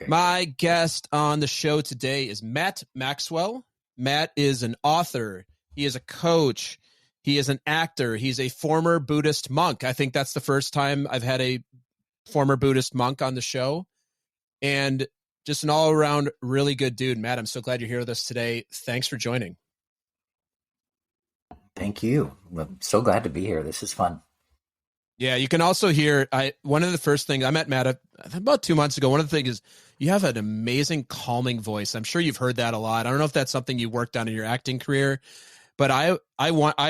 My guest on the show today is Matt Maxwell. Matt is an author. He is a coach. He is an actor. He's a former Buddhist monk. I think that's the first time I've had a former Buddhist monk on the show. And just an all-around really good dude. Matt, I'm so glad you're here with us today. Thanks for joining. Thank you. I'm so glad to be here. This is fun. Yeah, you can also hear, one of the first things, I met Matt about 2 months ago. One of the things is you have an amazing calming voice. I'm sure you've heard that a lot. I don't know if that's something you worked on in your acting career, but I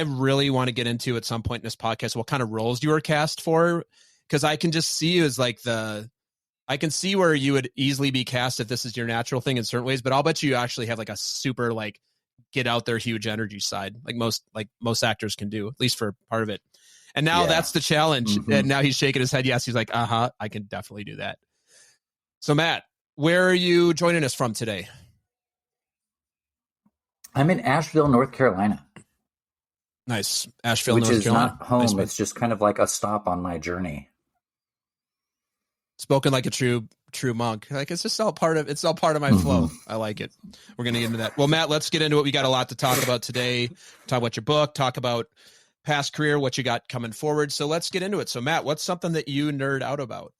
really want to get into at some point in this podcast what kind of roles you were cast for, because I can just see you as like I can see where you would easily be cast if this is your natural thing in certain ways, but I'll bet you actually have like a super like get out there huge energy side, like most actors can do, at least for part of it. And now that's the challenge. Mm-hmm. And now he's shaking his head. Yes, he's like, I can definitely do that. So Matt, where are you joining us from today? I'm in Asheville, North Carolina. Nice. Asheville, North Carolina. Which is not home. Nice. It's just kind of like a stop on my journey. Spoken like a true monk. Like it's just all part of my flow. I like it. We're going to get into that. Well, Matt, let's get into it. We got a lot to talk about today. Talk about your book, talk about past career, what you got coming forward. So let's get into it. So Matt, what's something that you nerd out about?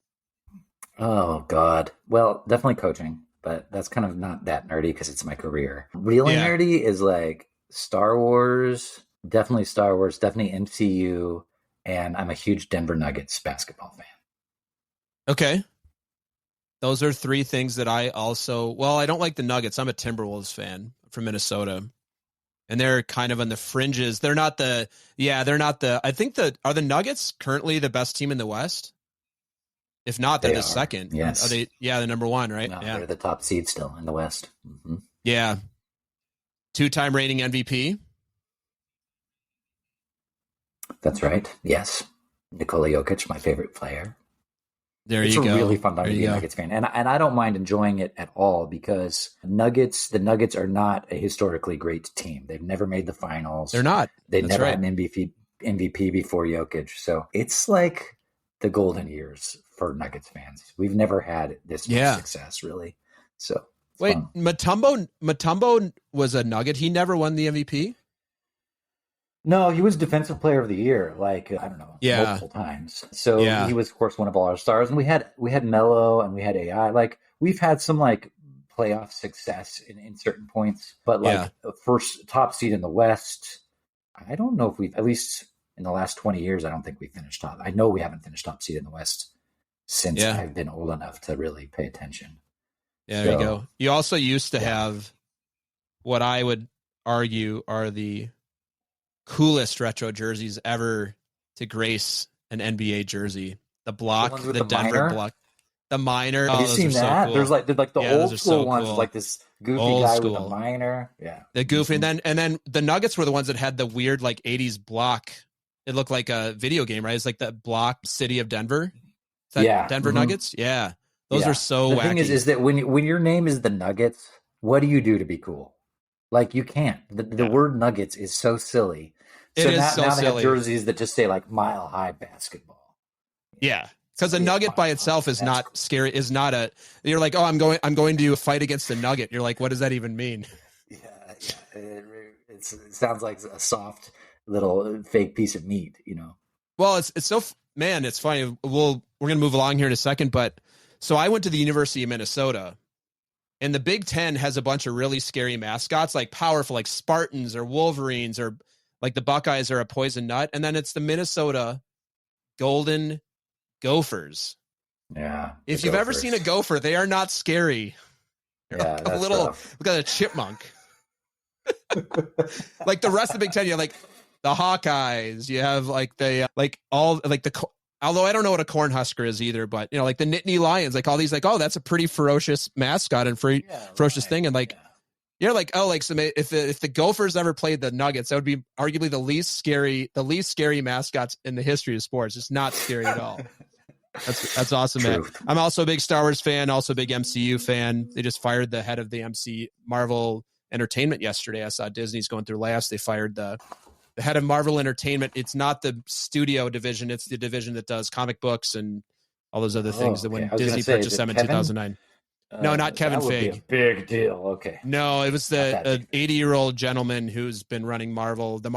Oh God. Well, definitely coaching, but that's kind of not that nerdy because it's my career. Really nerdy is like Star Wars, definitely MCU. And I'm a huge Denver Nuggets basketball fan. Okay. Those are three things that I don't like the Nuggets. I'm a Timberwolves fan from Minnesota. And they're kind of on the fringes. They're not the, are the Nuggets currently the best team in the West? If not, they're the second. Yes. Are they? Yeah, the number one, right? No, yeah. They're the top seed still in the West. Mm-hmm. Yeah. 2-time reigning MVP. That's right. Yes. Nikola Jokic, my favorite player. It's a really fun time to be a Nuggets fan. And I don't mind enjoying it at all because the Nuggets are not a historically great team. They've never made the finals. They're not. They never had an MVP before Jokic. So it's like the golden years for Nuggets fans. We've never had this much success, really. So wait, fun. Mutombo was a Nugget. He never won the MVP? No, he was Defensive Player of the Year, multiple times. So he was, of course, one of all our stars. And we had Melo and we had AI. Like we've had some like playoff success in certain points, but the first top seed in the West, I don't know if we've, at least in the last 20 years, I don't think we finished top. I know we haven't finished top seed in the West since I've been old enough to really pay attention. Yeah, there you go. You also used to have what I would argue are the coolest retro jerseys ever to grace an NBA jersey. The block, the Denver block, the minor. Have you seen that? So cool. There's like the old school ones, like this goofy guy with a minor. Yeah, the goofy, and then the Nuggets were the ones that had the weird like 80s block. It looked like a video game, right? It's like the block city of Denver. Is that Denver Nuggets. Yeah, those are so. The thing is that when your name is the Nuggets, what do you do to be cool? Like you can't. The word Nuggets is so silly. So now they have jerseys that just say like Mile High Basketball. Yeah, because a Nugget by itself is not scary. Is not a. You're like, oh, I'm going to fight against a Nugget. You're like, what does that even mean? Yeah. It sounds like a soft little fake piece of meat, you know. Well, it's so man, it's funny. We're gonna move along here in a second, but so I went to the University of Minnesota, and the Big Ten has a bunch of really scary mascots, like powerful, like Spartans or Wolverines or. Like the Buckeyes are a poison nut, and then it's the Minnesota Golden Gophers. Yeah. If you've ever seen a gopher, they are not scary. They're like a little, look at a chipmunk. Like the rest of the Big Ten, you have like the Hawkeyes. You have like although I don't know what a Cornhusker is either, but you know, like the Nittany Lions, like all these, like, oh, that's a pretty ferocious mascot and ferocious thing, and like. You're like, oh, like so if the Gophers ever played the Nuggets, that would be arguably the least scary mascots in the history of sports. It's not scary at all. That's awesome, man. I'm also a big Star Wars fan, also a big MCU fan. They just fired the head of the Marvel Entertainment yesterday. I saw Disney's going through layoffs. They fired the head of Marvel Entertainment. It's not the studio division; it's the division that does comic books and all those other things. That when Disney purchased them in 2009. No, not Kevin that would Feige. Be a big deal. Okay. No, it was the 80-year-old gentleman who's been running the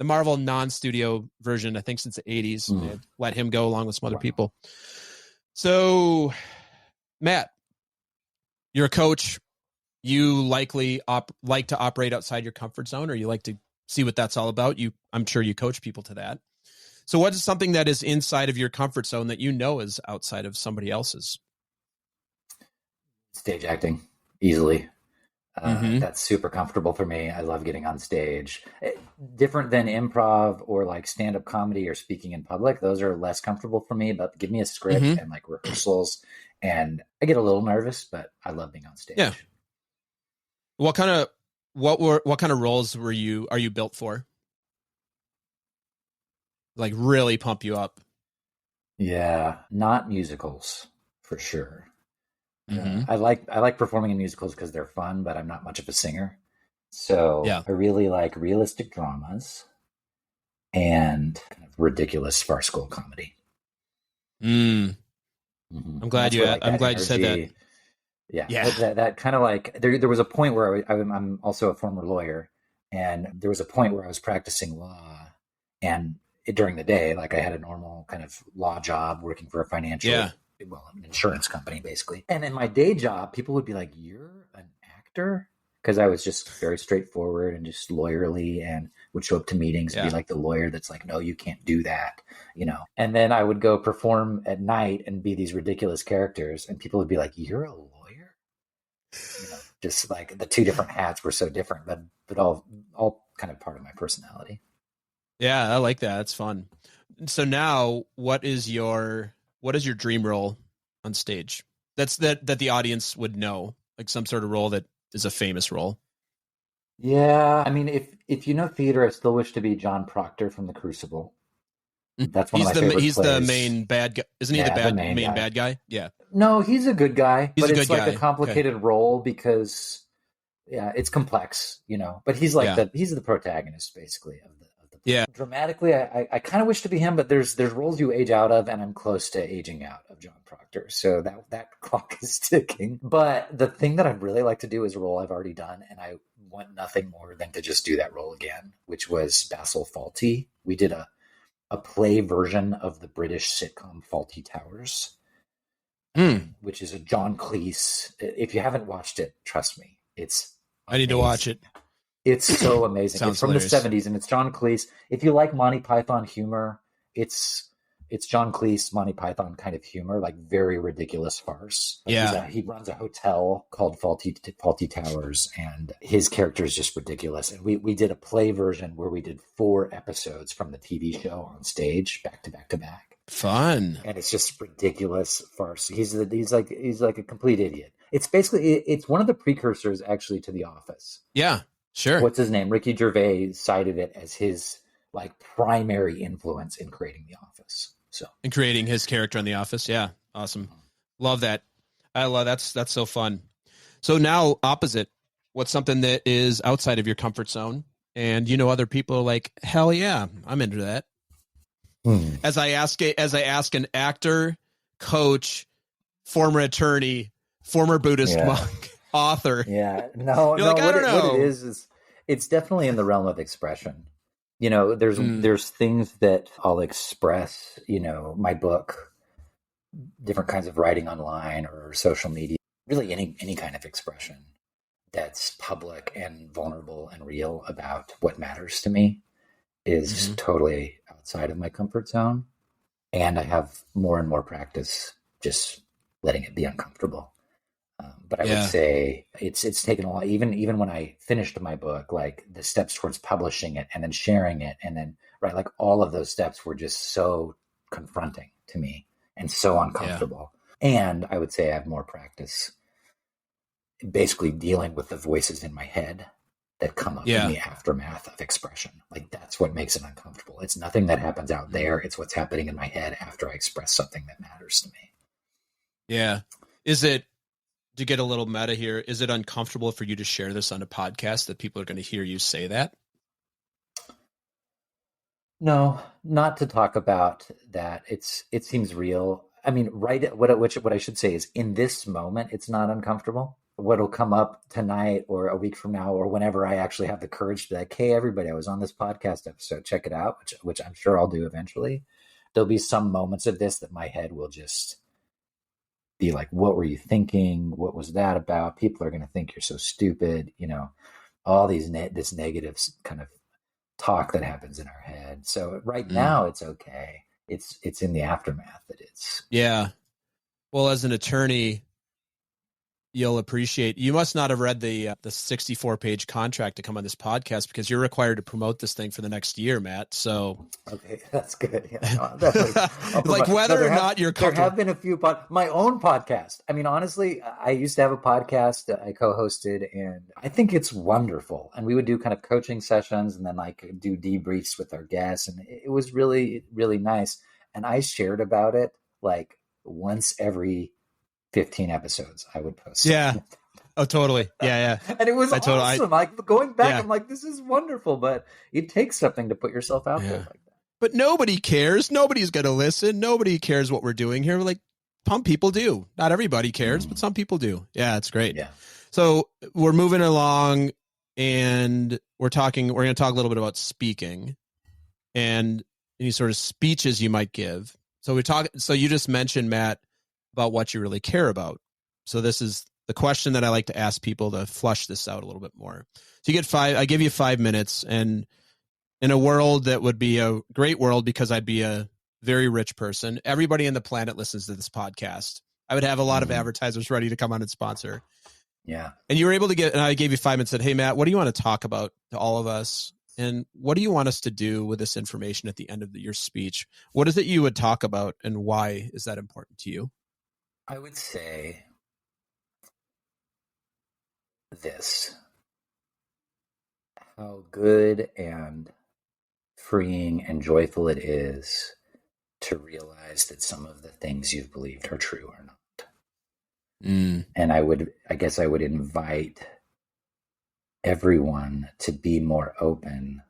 Marvel non-studio version, I think, since the 80s. They let him go along with some other people. So, Matt, you're a coach. You likely like to operate outside your comfort zone, or you like to see what that's all about. I'm sure you coach people to that. So what is something that is inside of your comfort zone that you know is outside of somebody else's? Stage acting, easily. That's super comfortable for me. I love getting on stage. Different than improv or like stand-up comedy or speaking in public. Those are less comfortable for me, but give me a script and like rehearsals, and I get a little nervous, but I love being on stage. Yeah. What kind of roles are you built for? Like really pump you up? Yeah, not musicals for sure. I like performing in musicals because they're fun, but I'm not much of a singer. So I really like realistic dramas and kind of ridiculous farcical comedy. I'm glad you said that. Yeah. That kind of like there was a point where I'm also a former lawyer, and there was a point where I was practicing law, and during the day, like I had a normal kind of law job working for a financial, an insurance company basically. And in my day job, people would be like, "You're an actor?" Because I was just very straightforward and just lawyerly, and would show up to meetings and be like the lawyer that's like, "No, you can't do that," you know. And then I would go perform at night and be these ridiculous characters, and people would be like, "You're a lawyer?" You know, just like the two different hats were so different, but all kind of part of my personality. Yeah, I like that. It's fun. So now, what is your dream role on stage? That the audience would know, like some sort of role that is a famous role. Yeah, I mean, if you know theater, I still wish to be John Proctor from The Crucible. That's one of my favorite plays. He's the main bad guy, isn't he? The main bad guy. Yeah. No, he's a good guy, but it's like a complicated role because it's complex, you know. But he's like he's the protagonist basically of the play. Dramatically, I kind of wish to be him, but there's roles you age out of, and I'm close to aging out of John Proctor, so that clock is ticking. But the thing that I'd really like to do is a role I've already done, and I want nothing more than to just do that role again, which was Basil Fawlty. We did a play version of the British sitcom Fawlty Towers, which is a John Cleese. If you haven't watched it, trust me, it's amazing. I need to watch it. It's so amazing. It's from hilarious. The 70s, and it's John Cleese. If you like Monty Python humor, it's John Cleese, Monty Python kind of humor, like very ridiculous farce. He runs a hotel called Fawlty Towers, and his character is just ridiculous. And we did a play version where we did 4 episodes from the TV show on stage, back to back to back. Fun. And it's just ridiculous farce. He's like a complete idiot. It's basically one of the precursors actually to The Office. Yeah, sure. What's his name? Ricky Gervais cited it as his like primary influence in creating The Office. So in creating his character on The Office. Yeah. Awesome. Love that. I love that's so fun. So now opposite, what's something that is outside of your comfort zone and other people are like, hell yeah, I'm into that. As I ask an actor, coach, former attorney, former Buddhist monk, author. Yeah. No, like, I don't know. What it is it's definitely in the realm of expression. You know, there's things that I'll express, my book, different kinds of writing online or social media, really any kind of expression that's public and vulnerable and real about what matters to me is totally outside of my comfort zone. And I have more and more practice just letting it be uncomfortable. But I would say it's taken a lot, even when I finished my book, like the steps towards publishing it and then sharing it. And then, like all of those steps were just so confronting to me and so uncomfortable. Yeah. And I would say I have more practice basically dealing with the voices in my head that come up in the aftermath of expression. Like that's what makes it uncomfortable. It's nothing that happens out there. It's what's happening in my head after I express something that matters to me. Yeah. Is it, to get a little meta here, is it uncomfortable for you to share this on a podcast that people are going to hear you say that? No, not to talk about that. It seems real. I mean, right. What I should say is, in this moment, it's not uncomfortable. What'll come up tonight or a week from now or whenever I actually have the courage to be like, hey, everybody, I was on this podcast episode, check it out, which I'm sure I'll do eventually. There'll be some moments of this that my head will just be like, what were you thinking? What was that about? People are going to think you're so stupid. All these this negative kind of talk that happens in our head. So right now it's okay. It's in the aftermath that it's. Yeah. Well, as an attorney, you'll appreciate, you must not have read the 64-page contract to come on this podcast, because you're required to promote this thing for the next year, Matt. So okay, that's good. Yeah, no, like whether or not you're comfortable. There have been a few my own podcast. I mean, honestly, I used to have a podcast that I co-hosted, and I think it's wonderful. And we would do kind of coaching sessions and then like do debriefs with our guests, and it was really, really nice. And I shared about it like once every 15 episodes I would post. Yeah. Oh, totally. Yeah. And it was awesome. Like going back, I'm like, this is wonderful, but it takes something to put yourself out there like that. But nobody cares. Nobody's going to listen. Nobody cares what we're doing here. Like, some people do. Not everybody cares, but some people do. Yeah, it's great. Yeah. So we're moving along, and we're going to talk a little bit about speaking and any sort of speeches you might give. So you just mentioned, Matt, about what you really care about. So this is the question that I like to ask people to flush this out a little bit more. So I give you 5 minutes, and in a world that would be a great world because I'd be a very rich person, everybody on the planet listens to this podcast. I would have a lot of advertisers ready to come on and sponsor. Yeah. And you were able to and I gave you 5 minutes and said, hey, Matt, what do you want to talk about to all of us? And what do you want us to do with this information at the end of your speech? What is it you would talk about, and why is that important to you? I would say this: how good and freeing and joyful it is to realize that some of the things you've believed are true or not. And I guess I would invite everyone to be more open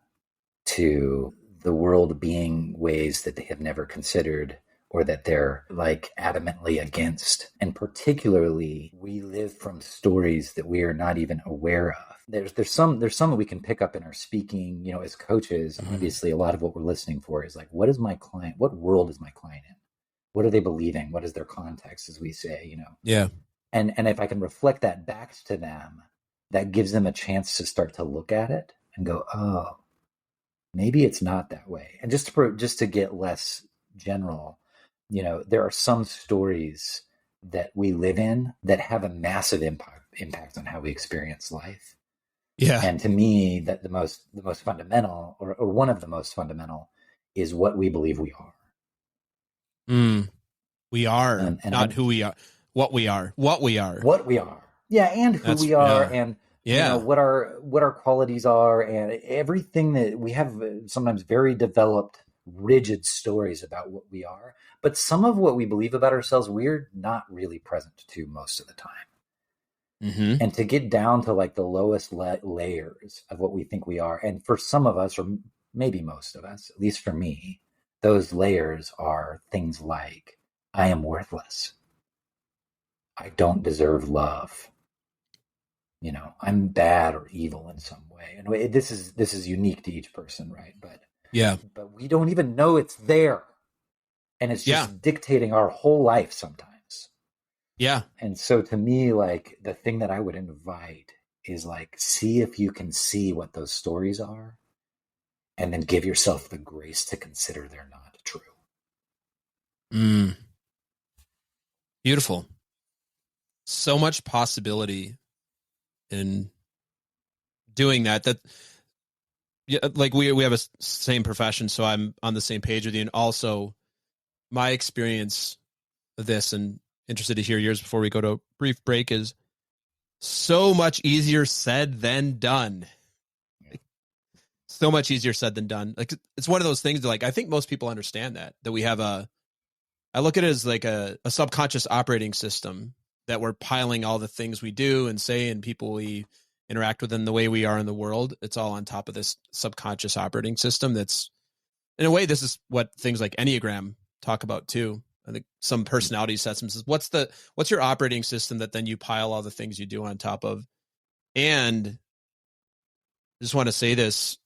to the world being ways that they have never considered, or that they're like adamantly against. And particularly, we live from stories that we are not even aware of. There's some that we can pick up in our speaking, as coaches. Obviously, a lot of what we're listening for is like, what world is my client in? What are they believing? What is their context, as we say, Yeah. And if I can reflect that back to them, that gives them a chance to start to look at it and go, oh, maybe it's not that way. And just to get less general, there are some stories that we live in that have a massive impact on how we experience life. Yeah. And to me, that the most fundamental, or one of the most fundamental, is what we believe we are. We are, and not who we are. What we are. What we are. Yeah, and who we are, and what our qualities are, and everything that we have. Sometimes very developed, rigid stories about what we are, but some of what we believe about ourselves, we're not really present to most of the time. And to get down to like the lowest layers of what we think we are, and for some of us, or maybe most of us, at least for me, those layers are things like, I am worthless. I don't deserve love. I'm bad or evil in some way. And this is unique to each person, right? But we don't even know it's there. And it's just dictating our whole life sometimes. Yeah. And so to me, like, the thing that I would invite is like, see if you can see what those stories are, and then give yourself the grace to consider they're not true. Beautiful. So much possibility in doing that like we have a same profession, so I'm on the same page with you. And also my experience of this, and interested to hear yours before we go to a brief break, is so much easier said than done. So much easier said than done. Like, it's one of those things that, like, I think most people understand that we have I look at it as like a subconscious operating system that we're piling all the things we do and say and people we interact with in the way we are in the world. It's all on top of this subconscious operating system. That's, in a way, this is what things like Enneagram talk about too. I think some personality assessments is what's your operating system that then you pile all the things you do on top of. And I just want to say this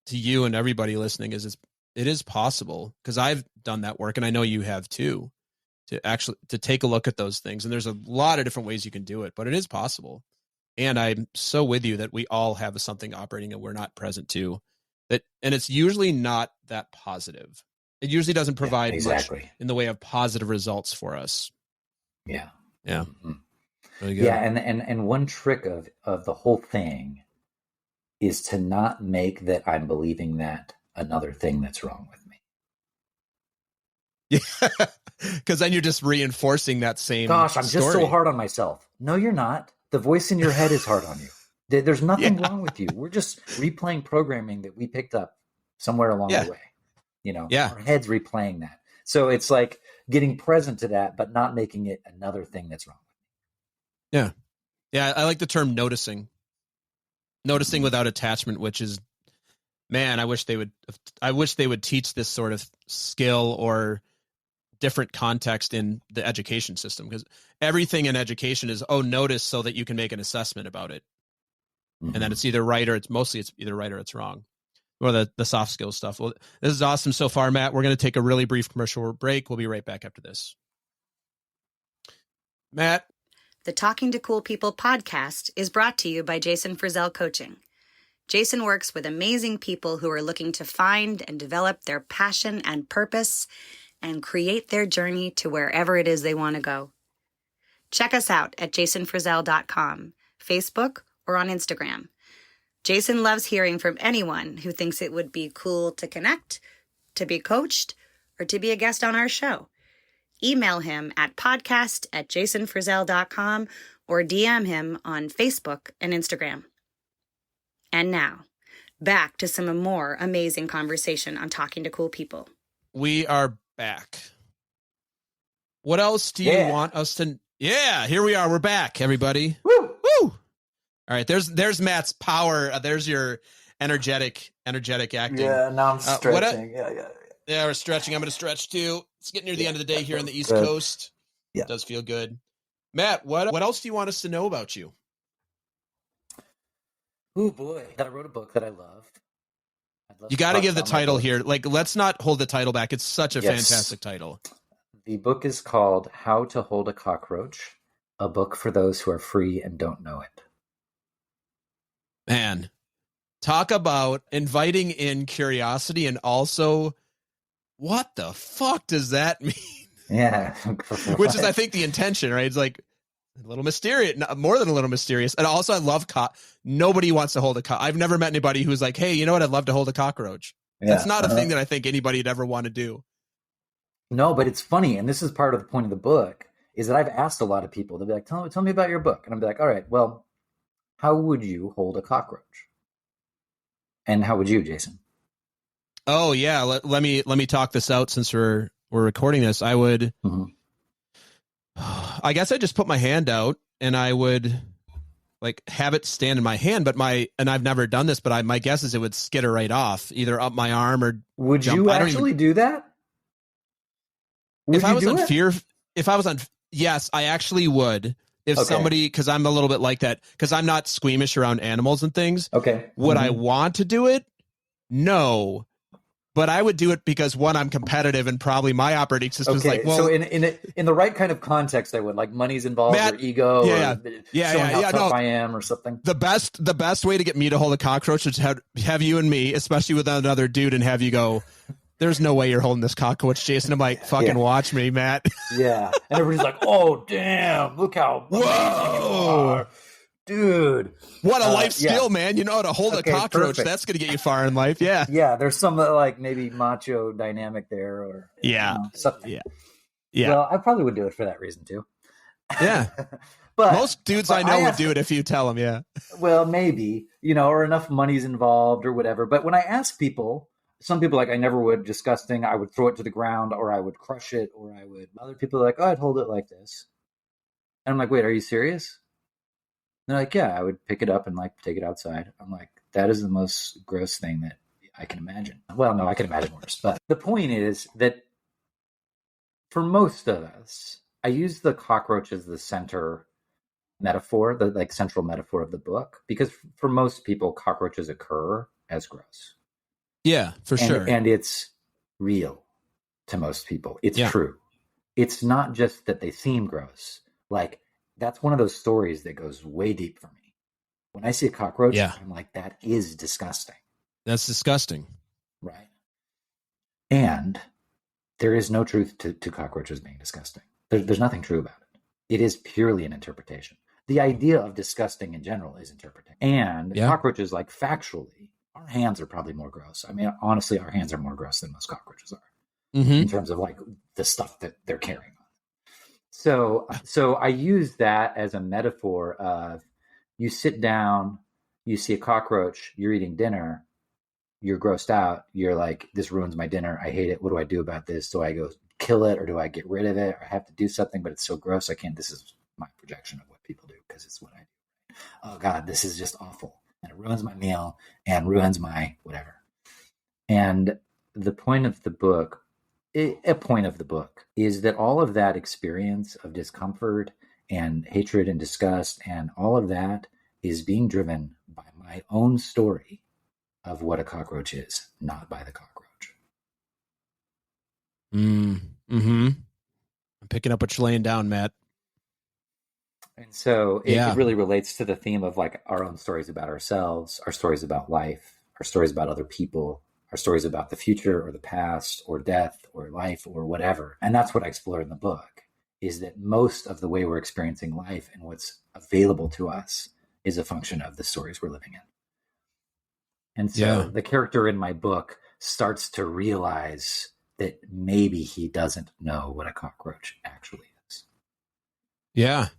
to you and everybody listening it is possible, because I've done that work and I know you have too, to take a look at those things. And there's a lot of different ways you can do it, but it is possible. And I'm so with you that we all have something operating and we're not present to that. And it's usually not that positive. It usually doesn't provide much in the way of positive results for us. Yeah. Yeah. Mm-hmm. Really good. Yeah. And one trick of the whole thing is to not make that I'm believing that another thing that's wrong with me. Yeah. Because then you're just reinforcing that same Gosh, I'm story. just so hard on myself. No, you're not. The voice in your head is hard on you. There's nothing wrong with you. We're just replaying programming that we picked up somewhere along the way. Our head's replaying that. So it's like getting present to that, but not making it another thing that's wrong. Yeah. Yeah. I like the term noticing without attachment, which is, man, I wish they would teach this sort of skill or different context in the education system, because everything in education is, notice so that you can make an assessment about it. Mm-hmm. And then it's either right or it's either right or it's wrong, or the soft skills stuff. Well, this is awesome so far, Matt. We're going to take a really brief commercial break. We'll be right back after this. Matt. The Talking to Cool People podcast is brought to you by Jason Frizzell Coaching. Jason works with amazing people who are looking to find and develop their passion and purpose and create their journey to wherever it is they want to go. Check us out at jasonfrizzell.com, Facebook, or on Instagram. Jason loves hearing from anyone who thinks it would be cool to connect, to be coached, or to be a guest on our show. Email him at podcast@jasonfrizzell.com or DM him on Facebook and Instagram. And now, back to some more amazing conversation on Talking to Cool People. We are back. What else do you want us to... Yeah, here we are. We're back, everybody. Woo! Woo! All right, there's Matt's power. There's your energetic acting. Yeah, now I'm stretching. Yeah, we're stretching. I'm going to stretch too. It's getting near the end of the day here on the East Coast. Yeah. It does feel good. Matt, what else do you want us to know about you? Oh boy, that I wrote a book that I love. You got to give the title here. Like, let's not hold the title back. It's such a fantastic title. The book is called How to Hold a Cockroach, a book for those who are free and don't know it. Man, talk about inviting in curiosity, and also, what the fuck does that mean? Yeah. Which is, I think, the intention, right? It's like a little mysterious, more than a little mysterious. And also, I love nobody wants to hold a cockroach. I've never met anybody who's like, hey, you know what? I'd love to hold a cockroach. Yeah, that's not a thing that I think anybody would ever want to do. No, but it's funny. And this is part of the point of the book, is that I've asked a lot of people. They'll be like, tell me about your book. And I'll be like, all right, well, how would you hold a cockroach? And how would you, Jason? Oh yeah, let me talk this out since we're recording this. I would, I guess I just put my hand out and I would like have it stand in my hand, and I've never done this, but my guess is it would skitter right off, either up my arm or would jump. You actually do that? If I was on, yes, I actually would. If somebody, because I'm a little bit like that, because I'm not squeamish around animals and things. Okay. Would I want to do it? No. But I would do it because, one, I'm competitive, and probably my operating system is like, well, so in the right kind of context, I would, like, money's involved, Matt, or ego, or showing how tough I am or something. The best way to get me to hold a cockroach is to have you and me, especially with another dude, and have you go, there's no way you're holding this cockroach, Jason. I'm like, fucking watch me, Matt. Yeah. And everybody's like, oh, damn, look how amazing you are. Dude. What a life skill, man. You know how to hold a cockroach. Perfect. That's going to get you far in life. Yeah. Yeah. There's some like maybe macho dynamic there or something. Yeah. Yeah. Well, I probably would do it for that reason too. Yeah. But most dudes I know would do it if you tell them. Yeah. Well, maybe, or enough money's involved or whatever. But when I ask people, some people are like, I never would, disgusting. I would throw it to the ground, or I would crush it, or I would. Other people are like, oh, I'd hold it like this. And I'm like, wait, are you serious? They're like, yeah, I would pick it up and like take it outside. I'm like, that is the most gross thing that I can imagine. Well, no, I can imagine worse. But the point is that for most of us, I use the cockroach as the center metaphor, the like central metaphor of the book, because for most people, cockroaches occur as gross. Yeah, for sure. And it's real to most people. It's true. It's not just that they seem gross. Like, that's one of those stories that goes way deep for me. When I see a cockroach, I'm like, that is disgusting. That's disgusting. Right. And there is no truth to cockroaches being disgusting. There's nothing true about it. It is purely an interpretation. The idea of disgusting in general is interpretation. And cockroaches, like factually, our hands are probably more gross. I mean, honestly, our hands are more gross than most cockroaches are in terms of like the stuff that they're carrying on. So I use that as a metaphor of, you sit down, you see a cockroach, you're eating dinner, you're grossed out, you're like, this ruins my dinner, I hate it, what do I do about this? Do I go kill it, or do I get rid of it, or I have to do something, but it's so gross I can't? This is my projection of what people do, because it's what I do. Oh God, this is just awful, and it ruins my meal and ruins my whatever. And the point of the book, a point of the book, is that all of that experience of discomfort and hatred and disgust and all of that is being driven by my own story of what a cockroach is, not by the cockroach. I'm picking up what you're laying down, Matt. And so it really relates to the theme of like our own stories about ourselves, our stories about life, our stories about other people, our stories about the future or the past or death or life or whatever. And that's what I explore in the book, is that most of the way we're experiencing life and what's available to us is a function of the stories we're living in. And so the character in my book starts to realize that maybe he doesn't know what a cockroach actually is. Yeah.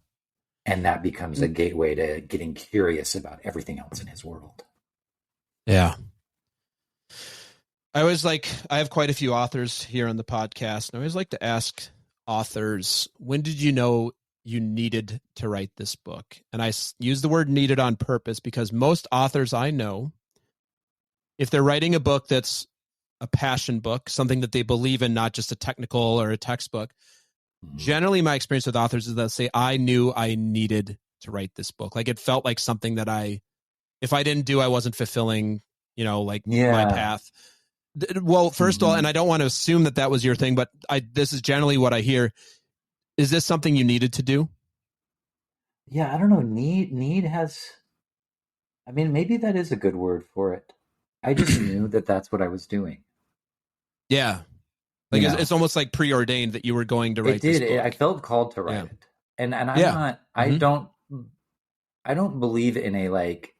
And that becomes a gateway to getting curious about everything else in his world. Yeah. I have quite a few authors here on the podcast, and I always like to ask authors, when did you know you needed to write this book? And I use the word needed on purpose because most authors I know, if they're writing a book that's a passion book, something that they believe in, not just a technical or a textbook, generally my experience with authors is they'll say, I knew I needed to write this book. Like, it felt like something that if I didn't do, I wasn't fulfilling, my path. Well, first of all, and I don't want to assume that was your thing, but this is generally what I hear. Is this something you needed to do? Yeah, I don't know. Need has, I mean, maybe that is a good word for it. I just knew that that's what I was doing. Yeah. Like, it's almost like preordained that you were going to write this book. I felt called to write it. And I'm not, I don't believe in a, like,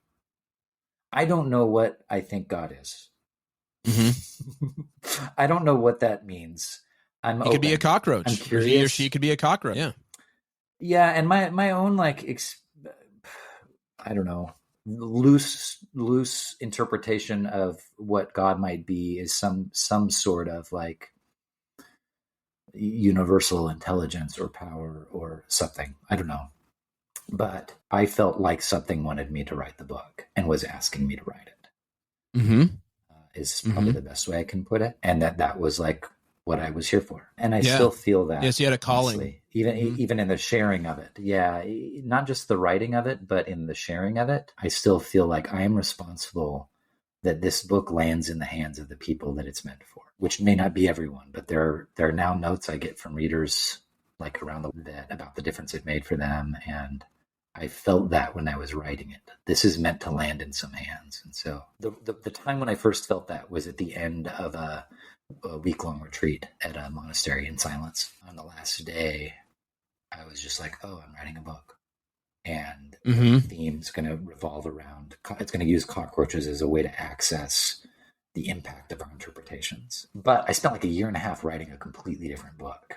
I don't know what I think God is. I don't know what that means. He could be a cockroach. I'm curious. He or she could be a cockroach. Yeah. Yeah. And my own, like, I don't know, loose interpretation of what God might be is some sort of like universal intelligence or power or something. I don't know. But I felt like something wanted me to write the book and was asking me to write it. Is probably the best way I can put it. And that was like what I was here for. And I still feel that. Yes, you had a calling. Honestly. Even in the sharing of it. Yeah. Not just the writing of it, but in the sharing of it. I still feel like I am responsible that this book lands in the hands of the people that it's meant for, which may not be everyone, but there are now notes I get from readers like around the world about the difference it made for them. And I felt that when I was writing it. This is meant to land in some hands. And so the time when I first felt that was at the end of a week-long retreat at a monastery in silence. On the last day, I was just like, oh, I'm writing a book. And the theme's going to revolve around, it's going to use cockroaches as a way to access the impact of our interpretations. But I spent like a year and a half writing a completely different book.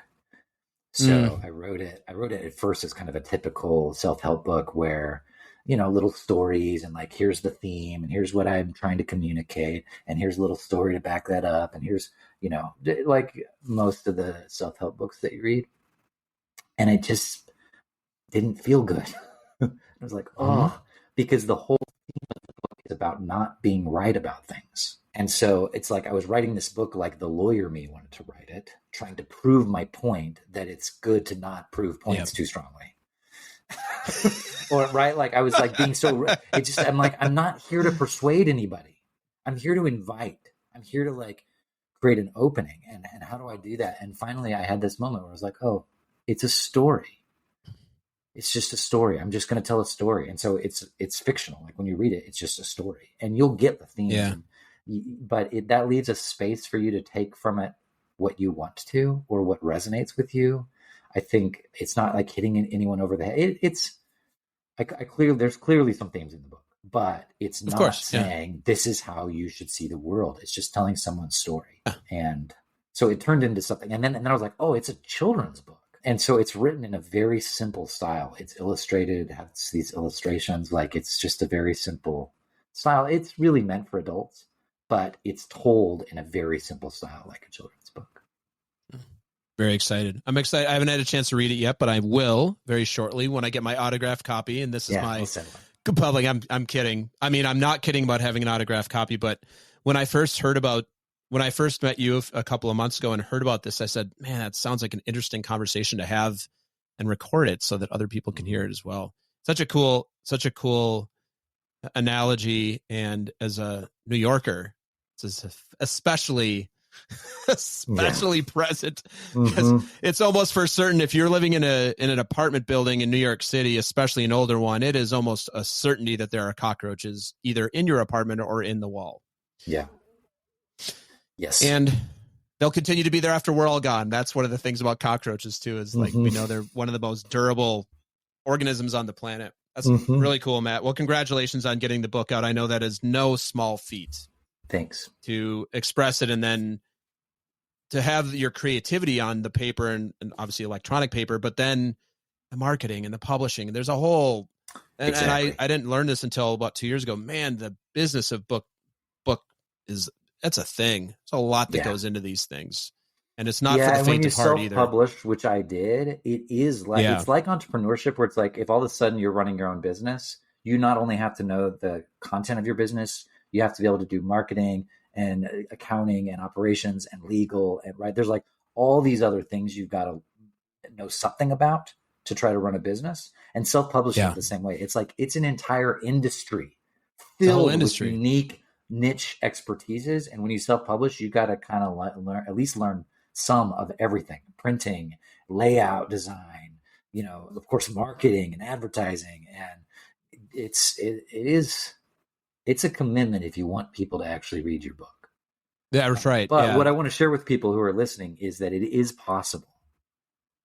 So I wrote it at first as kind of a typical self-help book where, little stories and like, here's the theme and here's what I'm trying to communicate. And here's a little story to back that up. And here's, like most of the self-help books that you read. And it just didn't feel good. I was like, because the whole theme of the book is about not being right about things. And so it's like I was writing this book like the lawyer me wanted to write it, trying to prove my point that it's good to not prove points too strongly. Or right, like I was like being so. I'm like, I'm not here to persuade anybody. I'm here to invite. I'm here to like create an opening. And how do I do that? And finally, I had this moment where I was like, oh, it's a story. It's just a story. I'm just going to tell a story. And so it's fictional. Like when you read it, it's just a story, and you'll get the theme. Yeah. But that leaves a space for you to take from it what you want to or what resonates with you. I think it's not like hitting anyone over the head. There's clearly some themes in the book, but it's not saying this is how you should see the world. It's just telling someone's story. And so it turned into something. And then I was like, oh, it's a children's book. And so it's written in a very simple style. It's illustrated, has these illustrations. Like it's just a very simple style. It's really meant for adults, but it's told in a very simple style, like a children's book. Very excited. I'm excited. I haven't had a chance to read it yet, but I will very shortly when I get my autographed copy. And this is my public. I'm kidding. I mean, I'm not kidding about having an autographed copy, but when I first met you a couple of months ago and heard about this, I said, man, that sounds like an interesting conversation to have and record it so that other people can hear it as well. Such a cool analogy. And as a New Yorker, it's especially present, because it's almost for certain if you're living in an apartment building in New York City, especially an older one, it is almost a certainty that there are cockroaches either in your apartment or in the wall. Yeah. Yes. And they'll continue to be there after we're all gone. That's one of the things about cockroaches too, is like, we know they're one of the most durable organisms on the planet. That's really cool, Matt. Well, congratulations on getting the book out. I know that is no small feat. Thanks. To express it and then to have your creativity on the paper and obviously electronic paper, but then the marketing and the publishing. And there's a whole, and I didn't learn this until about 2 years ago. Man, the business of book that's a thing. There's a lot that goes into these things. And it's not for the faint of heart either. Self-published, which I did, it's like entrepreneurship, where it's like, if all of a sudden you're running your own business, you not only have to know the content of your business, you have to be able to do marketing and accounting and operations and legal, and right, there's like all these other things you've got to know something about to try to run a business. And self-publishing is the same way. It's like, it's an entire industry filled with unique niche expertises. And when you self-publish, you got to kind of learn some of everything: printing, layout, design, of course, marketing and advertising. And it's a commitment if you want people to actually read your book. Yeah, that's right. But what I want to share with people who are listening is that it is possible.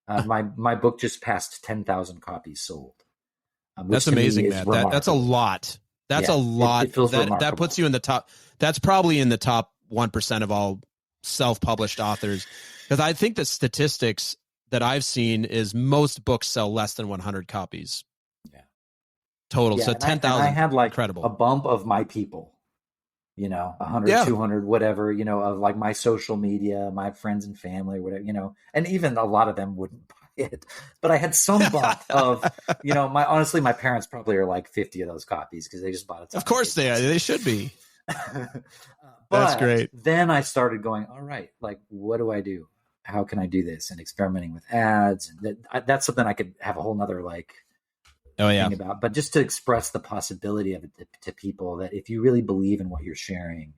My book just passed 10,000 copies sold. That's amazing, Matt. That's a lot. That's a lot. It feels remarkable. That puts you in the top. That's probably in the top 1% of all self-published authors. Because I think the statistics that I've seen is most books sell less than 100 copies. Total. So 10,000. I had like incredible. A bump of my people, 100, 200, whatever, of like my social media, my friends and family, whatever, and even a lot of them wouldn't buy it, but I had some bump of, my parents probably are like 50 of those copies because they just bought it. Of course they should be. That's great. Then I started going, all right, like, what do I do? How can I do this? And experimenting with ads. And that's something I could have a whole nother thing about, but just to express the possibility of it to people, that if you really believe in what you're sharing,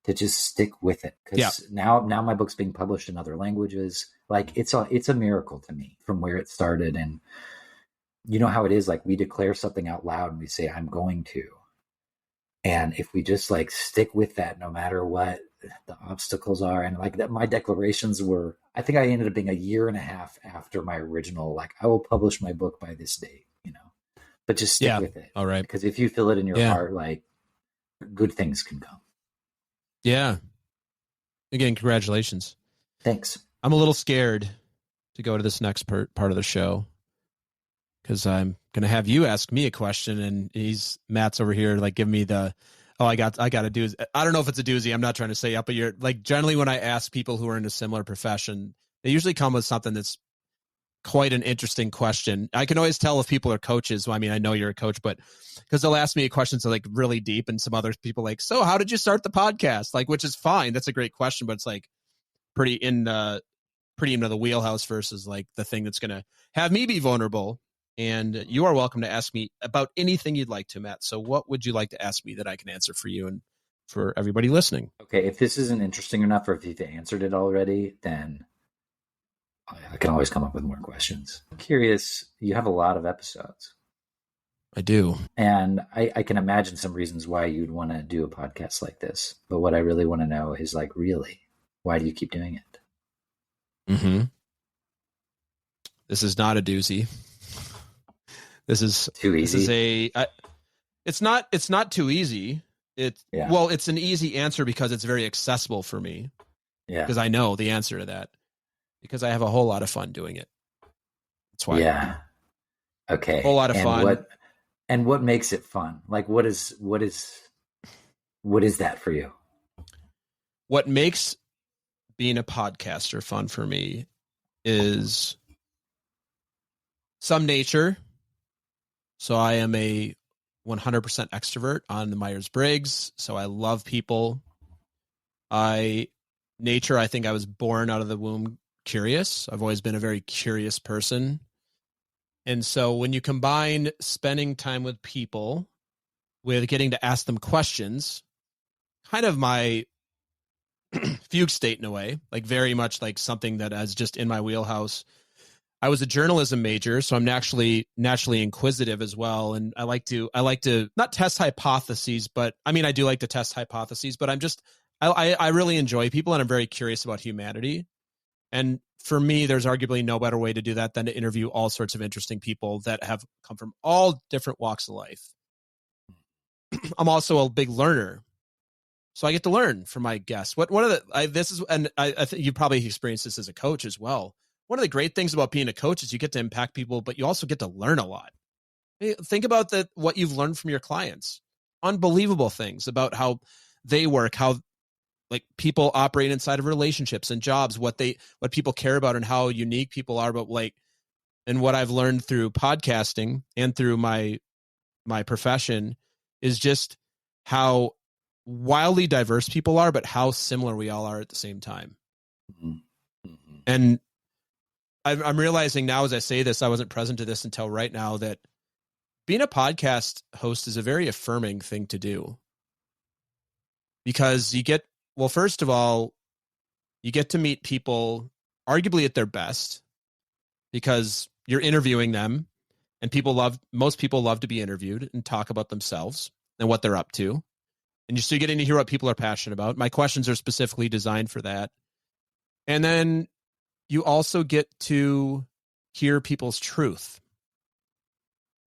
to just stick with it. Because now my book's being published in other languages. Like it's a miracle to me from where it started. And you know how it is, like we declare something out loud and we say, I'm going to. And if we just like stick with that, no matter what the obstacles are, and like that, my declarations were, I think I ended up being 1.5 years after my original, like I will publish my book by this date, but just stick with it. All right. Because if you feel it in your heart, like good things can come. Yeah. Again, congratulations. Thanks. I'm a little scared to go to this next part of the show because I'm going to have you ask me a question, and Matt's over here like giving me the, I got a doozy. I don't know if it's a doozy. I'm not trying to say but you're like, generally when I ask people who are in a similar profession, they usually come with something that's quite an interesting question. I can always tell if people are coaches. Well, I mean, I know you're a coach, but because they'll ask me questions that are like really deep, and some other people like, so how did you start the podcast? Like, which is fine. That's a great question, but it's like pretty in pretty into the wheelhouse versus like the thing that's going to have me be vulnerable. And you are welcome to ask me about anything you'd like to, Matt. So what would you like to ask me that I can answer for you and for everybody listening? Okay, if this isn't interesting enough, or if you've answered it already, then I can always come up with more questions. I'm curious, you have a lot of episodes. I do. And I can imagine some reasons why you'd want to do a podcast like this. But what I really want to know is, like, really, why do you keep doing it? Mm-hmm. This is not a doozy. This is too easy. It's not too easy. Well, it's an easy answer because it's very accessible for me. Yeah. Because I know the answer to that. Because I have a whole lot of fun doing it. That's why. Yeah. Okay. A whole lot of fun. What makes it fun? Like, what is that for you? What makes being a podcaster fun for me is some nature. So I am a 100% extrovert on the Myers-Briggs. So I love people. I think I was born out of the womb curious. I've always been a very curious person. And so when you combine spending time with people with getting to ask them questions, kind of my fugue state in a way, like very much like something that is just in my wheelhouse. I was a journalism major, so I'm naturally inquisitive as well. And I like to not test hypotheses, but I mean, I do like to test hypotheses, but I really enjoy people and I'm very curious about humanity. And for me, there's arguably no better way to do that than to interview all sorts of interesting people that have come from all different walks of life. I'm also a big learner, so I get to learn from my guests. I think you probably experienced this as a coach as well. One of the great things about being a coach is you get to impact people, but you also get to learn a lot. Think about what you've learned from your clients. Unbelievable things about how they work, how like people operate inside of relationships and jobs, what people care about and how unique people are. But like, and what I've learned through podcasting and through my profession is just how wildly diverse people are, but how similar we all are at the same time. Mm-hmm. Mm-hmm. And I'm realizing now as I say this, I wasn't present to this until right now, that being a podcast host is a very affirming thing to do. Because first of all, you get to meet people arguably at their best because you're interviewing them, and most people love to be interviewed and talk about themselves and what they're up to. And you're still getting to hear what people are passionate about. My questions are specifically designed for that. And then you also get to hear people's truth.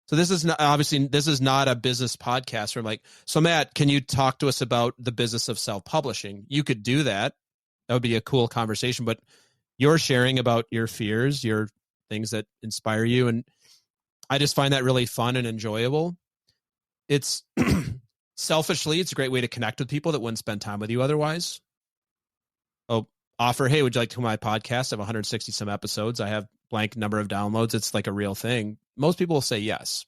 So this is not a business podcast where I'm like, so Matt, can you talk to us about the business of self-publishing? You could do that. That would be a cool conversation, but you're sharing about your fears, your things that inspire you. And I just find that really fun and enjoyable. It's selfishly, it's a great way to connect with people that wouldn't spend time with you otherwise. Offer, hey, would you like to come to my podcast? I have 160 some episodes. I have blank number of downloads. It's like a real thing. Most people will say yes.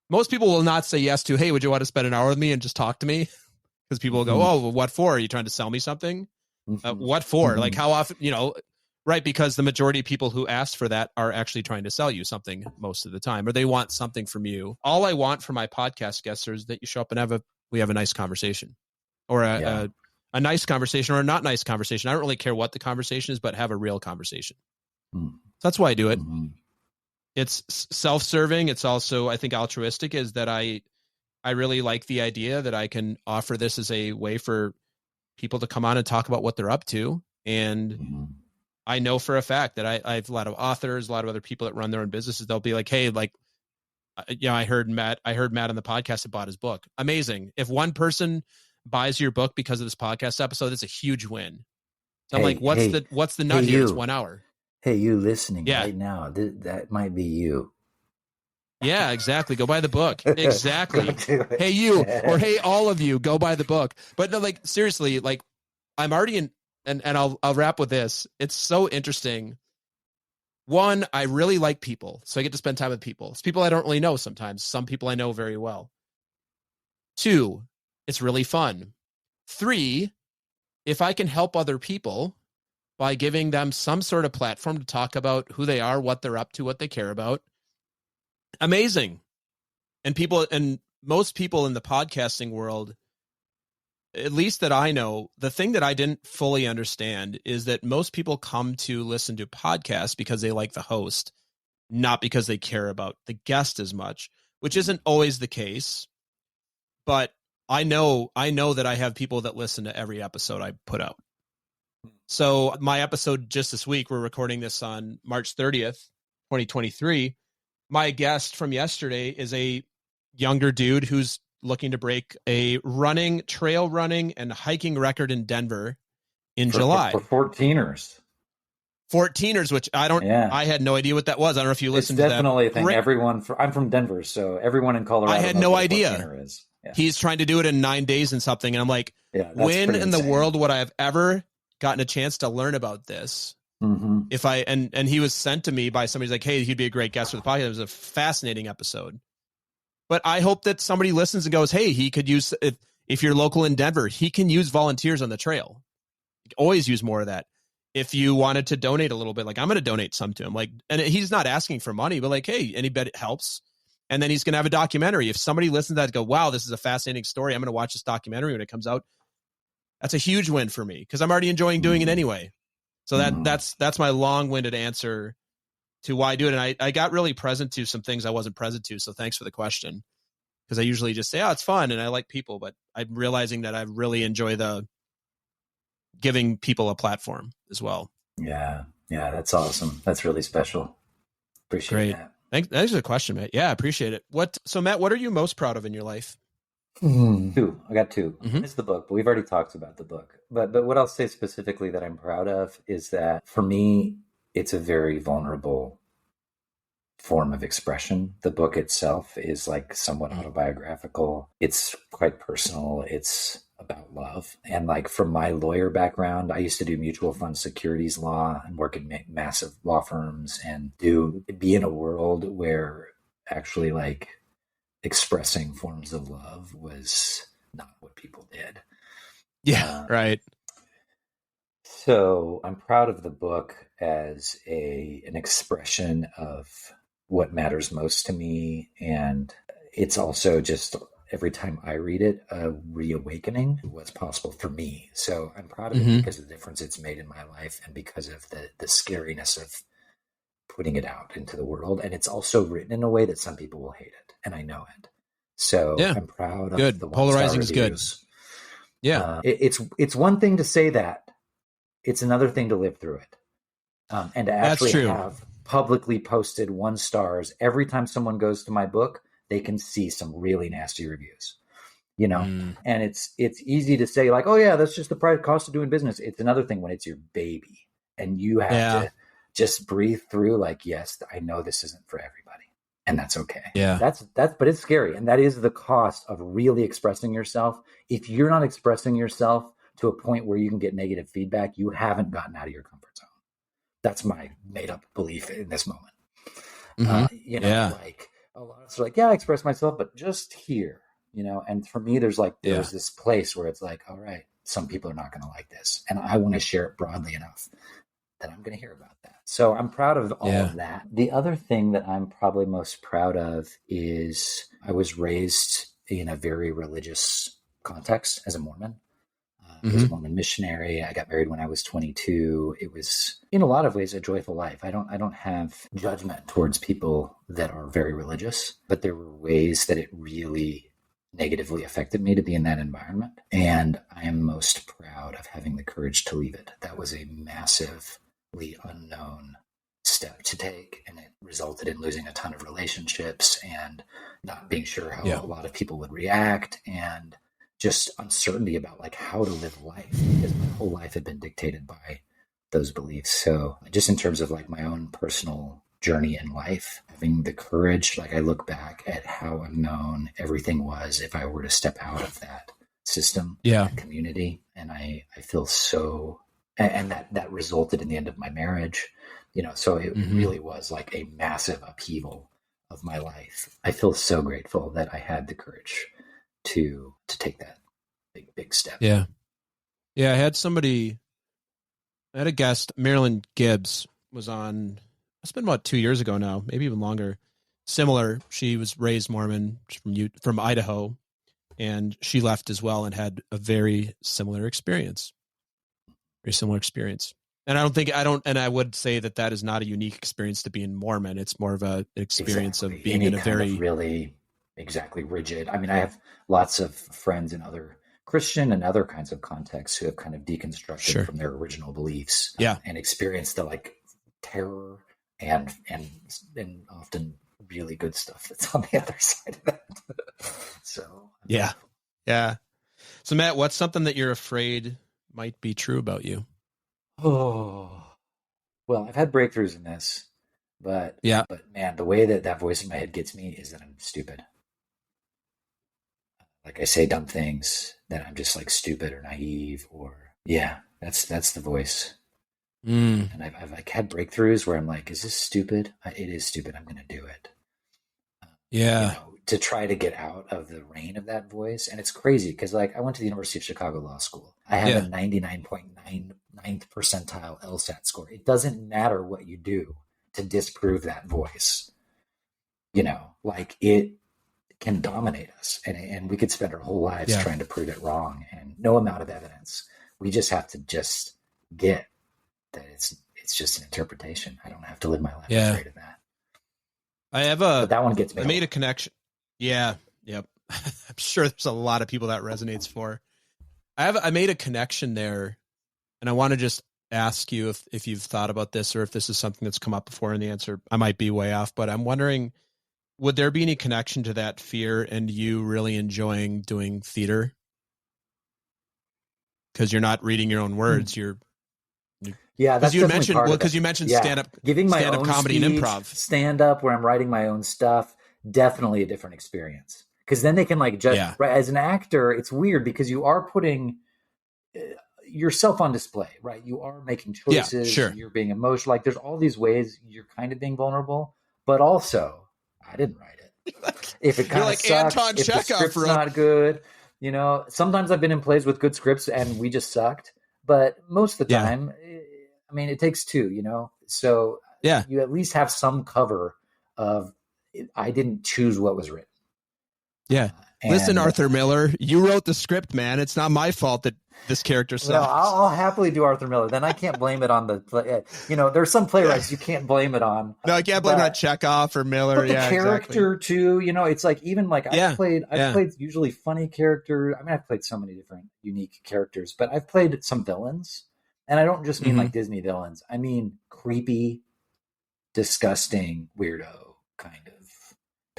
Most people will not say yes to, hey, would you want to spend an hour with me and just talk to me? Because people will go, oh, well, what for? Are you trying to sell me something? What for? Like how often, right? Because the majority of people who ask for that are actually trying to sell you something most of the time, or they want something from you. All I want from my podcast guests is that you show up and we have a nice conversation, or a nice conversation or a not nice conversation. I don't really care what the conversation is, but have a real conversation. So that's why I do it. Mm-hmm. It's self-serving. It's also, I think, altruistic, is that I really like the idea that I can offer this as a way for people to come on and talk about what they're up to. And I know for a fact that I have a lot of authors, a lot of other people that run their own businesses. They'll be like, hey, like, I heard Matt on the podcast that bought his book. Amazing. If one person buys your book because of this podcast episode, it's a huge win. So I'm like, what's the nut here? It's 1 hour. Hey, you listening right now, that might be you. Yeah, exactly. Go buy the book. Exactly. Hey, you, or hey, all of you, go buy the book. But no, like, seriously, like, I'm already in, and I'll wrap with this. It's so interesting. One, I really like people, so I get to spend time with people. It's people I don't really know sometimes. Some people I know very well. 2, it's really fun. 3, if I can help other people, by giving them some sort of platform to talk about who they are, what they're up to, what they care about. Amazing. And most people in the podcasting world, at least that I know, the thing that I didn't fully understand is that most people come to listen to podcasts because they like the host, not because they care about the guest as much, which isn't always the case. But I know that I have people that listen to every episode I put out. So my episode just this week, we're recording this on March 30th, 2023. My guest from yesterday is a younger dude who's looking to break a trail running and hiking record in Denver in July. For 14ers. 14ers, which I had no idea what that was. I don't know if you listened to that. Definitely a thing. I'm from Denver, so everyone in Colorado. I had no idea. Is. Yeah. He's trying to do it in 9 days and something. And I'm like, when in the world would I have ever gotten a chance to learn about this? Mm-hmm. If I, and he was sent to me by somebody's like, hey, he'd be a great guest for the podcast. It was a fascinating episode. But I hope that somebody listens and goes, hey, he could use, if you're local in Denver, he can use volunteers on the trail. Always use more of that. If you wanted to donate a little bit, like I'm going to donate some to him, like, and he's not asking for money, but like, hey, any bit helps. And then he's going to have a documentary. If somebody listens to that and go, wow, this is a fascinating story, I'm going to watch this documentary when it comes out. That's a huge win for me because I'm already enjoying doing it anyway. So that's my long-winded answer to why I do it. And I got really present to some things I wasn't present to. So thanks for the question. Because I usually just say, oh, it's fun and I like people, but I'm realizing that I really enjoy the giving people a platform as well. Yeah. Yeah. That's awesome. That's really special. Appreciate that. Thanks for the question, Matt. Yeah, I appreciate it. So Matt, what are you most proud of in your life? Two. I got two. Mm-hmm. It's the book, but we've already talked about the book. But what I'll say specifically that I'm proud of is that for me, it's a very vulnerable form of expression. The book itself is like somewhat autobiographical. It's quite personal. It's about love. And like from my lawyer background, I used to do mutual fund securities law and work in massive law firms and be in a world where actually like expressing forms of love was not what people did. Yeah, right. So I'm proud of the book as an expression of what matters most to me. And it's also just every time I read it, a reawakening to what's possible for me. So I'm proud of it because of the difference it's made in my life and because of the scariness of putting it out into the world. And it's also written in a way that some people will hate it. And I know it. So I'm proud of the polarizing is good. Yeah. It's one thing to say that. It's another thing to live through it. And to actually have publicly posted 1 stars every time someone goes to my book, they can see some really nasty reviews, and it's easy to say like, oh yeah, that's just the price cost of doing business. It's another thing when it's your baby and you have to just breathe through like, yes, I know this isn't for everybody and that's okay. Yeah. But it's scary. And that is the cost of really expressing yourself. If you're not expressing yourself to a point where you can get negative feedback, you haven't gotten out of your comfort zone. That's my made up belief in this moment. Like a lot of us are like, yeah, I express myself, but just here, and for me, there's this place where it's like, all right, some people are not going to like this. And I want to share it broadly enough that I'm going to hear about that. So I'm proud of all of that. The other thing that I'm probably most proud of is I was raised in a very religious context as a Mormon. I was a Mormon missionary. I got married when I was 22. It was, in a lot of ways, a joyful life. I don't have judgment towards people that are very religious, but there were ways that it really negatively affected me to be in that environment. And I am most proud of having the courage to leave it. That was a massively unknown step to take, and it resulted in losing a ton of relationships and not being sure how a lot of people would react, and just uncertainty about like how to live life, because my whole life had been dictated by those beliefs. So just in terms of like my own personal journey in life, having the courage, like I look back at how unknown everything was if I were to step out of that system, that community. And I feel so, and that resulted in the end of my marriage, so it really was like a massive upheaval of my life. I feel so grateful that I had the courage to take that big step. Yeah. I had somebody I had a guest, Marilyn Gibbs, was on. It's been about 2 years ago now, maybe even longer. Similar. She was raised Mormon from Idaho, and she left as well and had a very similar experience. Very similar experience. And I would say that is not a unique experience to being Mormon. It's more of an experience of being in a very really rigid. I mean, I have lots of friends in other Christian and other kinds of contexts who have kind of deconstructed from their original beliefs, and experienced the like terror and often really good stuff that's on the other side of that. So yeah. So Matt, what's something that you're afraid might be true about you? Oh, well, I've had breakthroughs in this, but man, the way that voice in my head gets me is that I'm stupid. Like I say dumb things, that I'm just like stupid or naive, or that's the voice. And I've like had breakthroughs where I'm like, is this stupid? It is stupid. I'm going to do it. To try to get out of the reign of that voice. And it's crazy because like I went to the University of Chicago Law School. I have a 99.99th percentile LSAT score. It doesn't matter what you do to disprove that voice. Like it can dominate us, and we could spend our whole lives trying to prove it wrong, and no amount of evidence. We just have to just get that it's just an interpretation. I don't have to live my life afraid of that. But that one gets me. I made a connection. Yeah. Yep. I'm sure there's a lot of people that resonates for. I made a connection there, and I want to just ask you if you've thought about this, or if this is something that's come up before, and the answer, I might be way off, but I'm wondering, would there be any connection to that fear and you really enjoying doing theater? Because you're not reading your own words. That's you mentioned because you mentioned stand-up, giving my stand-up own comedy speech, and improv. Stand-up where I'm writing my own stuff, definitely a different experience. Because then they can like judge. Right, as an actor, it's weird because you are putting yourself on display, right? You are making choices. You're being emotional. Like there's all these ways you're kind of being vulnerable, but also I didn't write it. If it kind of like sucks, Anton if Chekhov, the script's not good, sometimes I've been in plays with good scripts and we just sucked, but most of the time, I mean, it takes two, so you at least have some cover of I didn't choose what was written. Listen, Arthur Miller, you wrote the script, man. It's not my fault that this character sucks. No, I'll happily do Arthur Miller. Then I can't blame it on the, there's some playwrights you can't blame it on. No, I can't blame it on Chekhov or Miller. But the character too, it's like, even like I've played usually funny characters. I mean, I've played so many different unique characters, but I've played some villains, and I don't just mean like Disney villains. I mean, creepy, disgusting, weirdo kind of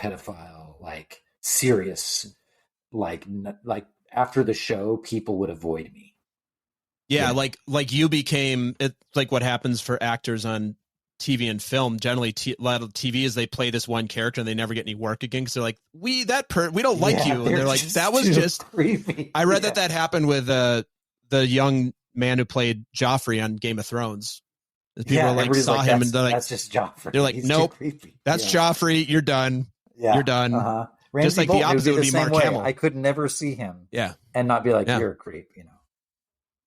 pedophile, like serious, like after the show, people would avoid me. Like you became it, like what happens for actors on TV and film. Generally, a lot of TV is they play this one character and they never get any work again because they're like, we don't like you, and they're like, that was just creepy. I read that happened with the young man who played Joffrey on Game of Thrones. People saw him and they're like, that's just Joffrey. They're like, nope, that's Joffrey. You're done. You're done. Just like Bolton, the opposite would be Mark Hamill. I could never see him and not be like, you're a creep,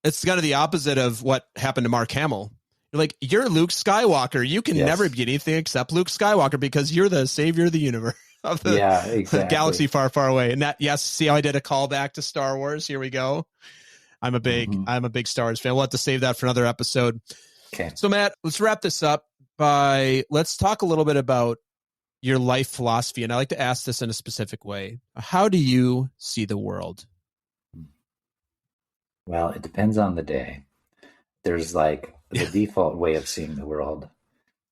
It's kind of the opposite of what happened to Mark Hamill. You're like, you're Luke Skywalker. You can never be anything except Luke Skywalker because you're the savior of the universe, of the galaxy far, far away. And that, see how I did a callback to Star Wars? Here we go. I'm a big Star Wars fan. We'll have to save that for another episode. Okay. So Matt, let's wrap this up let's talk a little bit about your life philosophy. And I like to ask this in a specific way. How do you see the world? Well, it depends on the day. There's like the default way of seeing the world,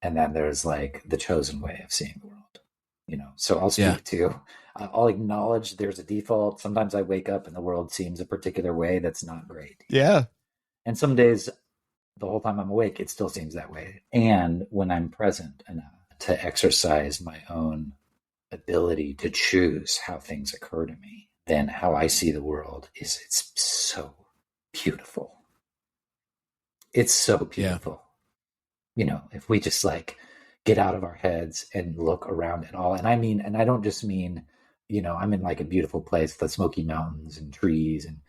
and then there's like the chosen way of seeing the world. So I'll speak to, I'll acknowledge there's a default. Sometimes I wake up and the world seems a particular way that's not great. Yeah. And some days, the whole time I'm awake, it still seems that way. And when I'm present enough to exercise my own ability to choose how things occur to me, then how I see the world it's so beautiful. It's so beautiful. If we just like get out of our heads and look around at all. And I don't just mean, I'm in like a beautiful place, the Smoky Mountains and trees and,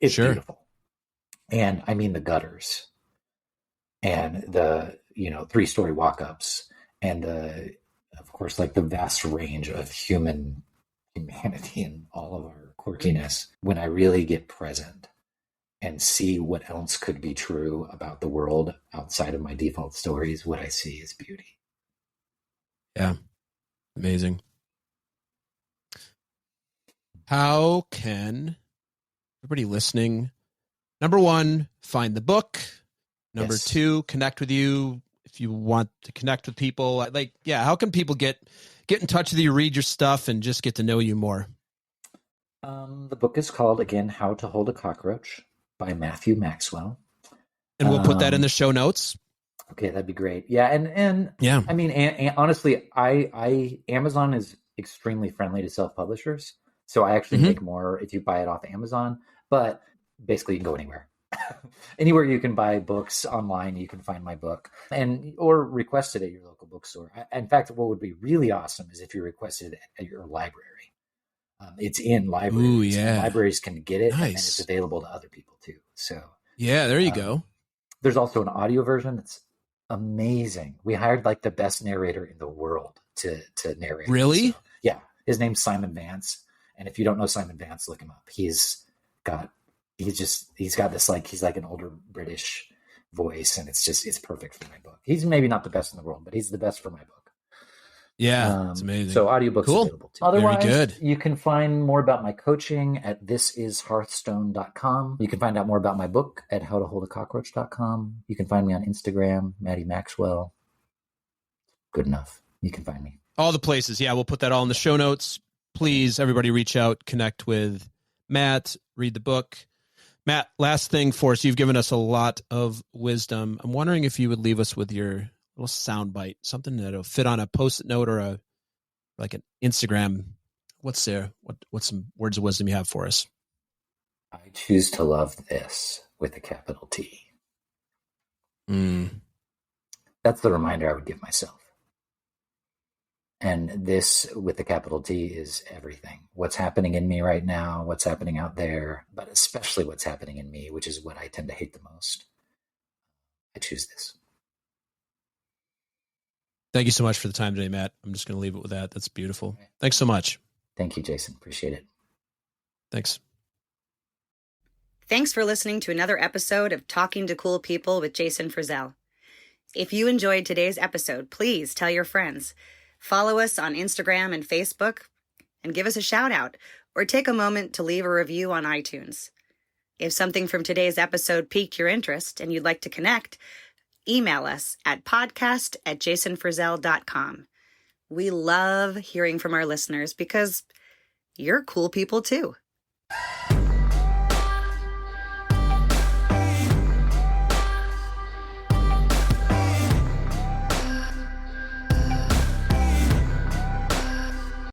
it's beautiful. And I mean the gutters. and the 3-story walk-ups, and of course, like the vast range of humanity and all of our quirkiness. When I really get present and see what else could be true about the world outside of my default stories, what I see is beauty. Yeah. Amazing. How can everybody listening, number one, find the book? Number Yes. 2, connect with you if you want to connect with people. How can people get in touch with you, read your stuff, and just get to know you more? The book is called, again, How to Hold a Cockroach by Matthew Maxwell. And we'll put that in the show notes. Okay, that'd be great. Yeah, and yeah, I mean, honestly, Amazon is extremely friendly to self-publishers, so I actually make more if you buy it off Amazon. But basically, you can go anywhere. Anywhere you can buy books online, you can find my book, or request it at your local bookstore. In fact, what would be really awesome is if you requested it at your library. It's in libraries. Ooh, yeah. Libraries can get it, nice. And it's available to other people too. So yeah, there you go. There's also an audio version that's amazing. We hired like the best narrator in the world to narrate. Really? So, yeah, his name's Simon Vance, and if you don't know Simon Vance, look him up. He's got this, like, he's like an older British voice, and it's perfect for my book. He's maybe not the best in the world, but he's the best for my book. Yeah, it's amazing. So audiobooks available too. Otherwise, very good. You can find more about my coaching at thisishearthstone.com. You can find out more about my book at howtoholdacockroach.com. You can find me on Instagram, Maddie Maxwell. Good enough. You can find me. All the places. Yeah, we'll put that all in the show notes. Please, everybody, reach out, connect with Matt, read the book. Matt, last thing for us. You've given us a lot of wisdom. I'm wondering if you would leave us with your little sound bite, something that'll fit on a Post-it note or an Instagram. What's there? What's some words of wisdom you have for us? I choose to love this with a capital T. That's the reminder I would give myself. And this with the capital T is everything. What's happening in me right now, what's happening out there, but especially what's happening in me, which is what I tend to hate the most. I choose this. Thank you so much for the time today, Matt. I'm just going to leave it with that. That's beautiful. Thanks so much. Thank you, Jason. Appreciate it. Thanks. Thanks for listening to another episode of Talking to Cool People with Jason Frizzell. If you enjoyed today's episode, please tell your friends. Follow us on Instagram and Facebook, and give us a shout out, or take a moment to leave a review on iTunes. If something from today's episode piqued your interest and you'd like to connect, email us at podcast@jasonfrizzell.com. We love hearing from our listeners because you're cool people too.